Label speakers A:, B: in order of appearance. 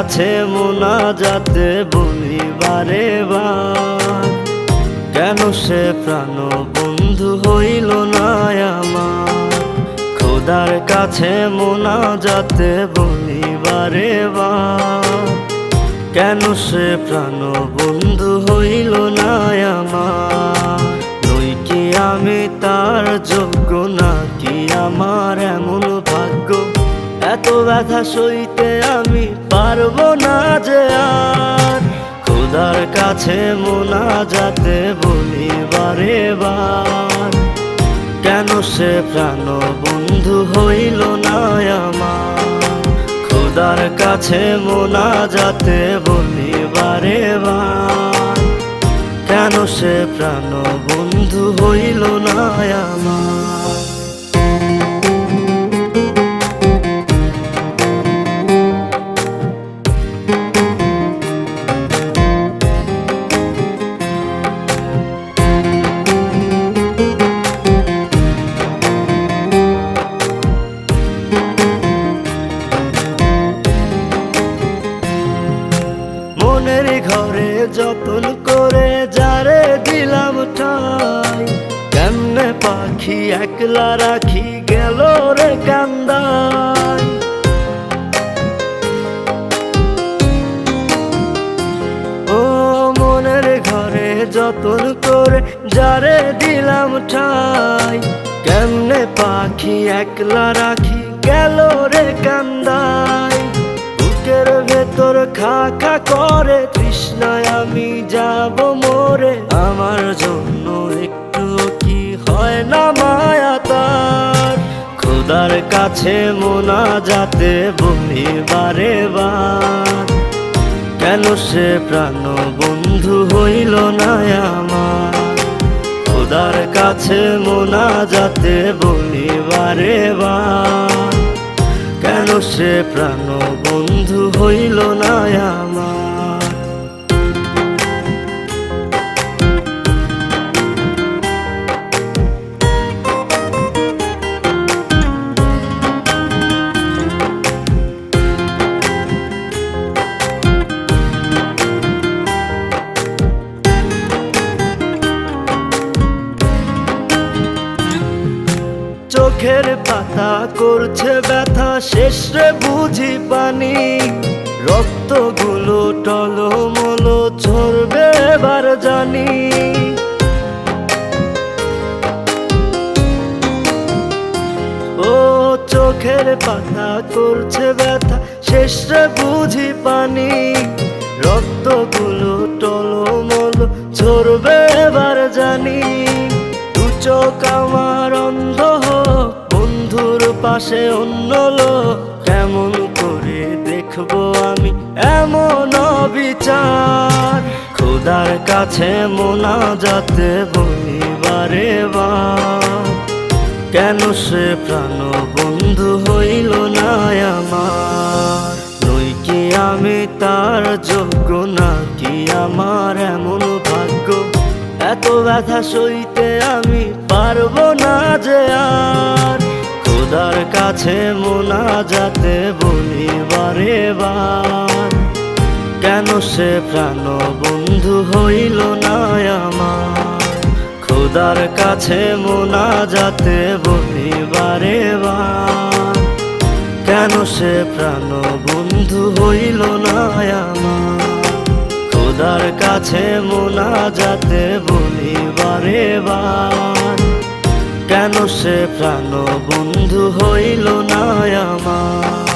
A: কাছে মোনাজাতে বলি বারে বার, কেন সে প্রাণ বন্ধু হইল না আমার। খোদার কাছে মোনাজাতে বলি বারে বার, কেন সে প্রাণ বন্ধু হইল না আমার। নই কি আমি তার যোগ্য, নাকি আমার এমন ভাগ্য, এত ব্যথা সইতে আমি পারবো না যে আর। খোদার কাছে মোনাজাতে বলি বারে বার, কেন সে প্রাণ বন্ধু হইল না আমার। খোদার কাছে মোনাজাতে বলি বারে বার, কেন সে প্রাণ বন্ধু হইল না আমার। মনের ঘরে যতন করে যারে দিলাম ঠাই, কেমনে পাখি একলা রাখি গেল রে কান্দাই। ও মনের ঘরে যতন করে যারে দিলাম ঠাই, কেমনে পাখি একলা রাখি গেল রে কান্দাই। বুকের ভেতর খা খা করে তৃষ্ণায় আমি যাব মরে, আমার জন্য একটু কি হয় না মায়া তার। খোদার কাছে মোনাজাতে বলি বারে বার, কেন সে প্রাণ বন্ধু হইল না আমার। খোদার কাছে মোনাজাতে বলি বারে বার, কেন সে প্রাণ বন্ধু হইল না আমার। চোখের পাতা করছে ব্যথা, শেষে বুঝি পানি। রক্তগুলো টলমল ঝরবে এবার জানি। ও চোখের পাতা করছে ব্যথা, শেষে বুঝি পানি। রক্তগুলো টলমল ঝরবে এবার জানি। দু চোখ আমার অন্ধ হোক, বন্ধুর পাশে অন্য লোক, কেমন করে দেখবো আমি এমন অবিচার। খোদার কাছে মোনাজাতে বলি বারে বার, কেন সে প্রাণ বন্ধু হইল না আমার। নই কি আমি তার যোগ্য, নাকি আমার এমন ভাগ্য, এত ব্যথা সইতে আমি পারবো না যে আর। খোদার কাছে মোনাজাতে বলি বারে বার, কেন সে প্রাণ বন্ধু হইল না আমার। খোদার কাছে মোনাজাতে বলি বারে বার, কেন সে প্রাণ বন্ধু হইল না আমার। খোদার কাছে মোনাজাতে বলি বারে বার, কেন সে প্রাণ বন্ধু হইল না আমার।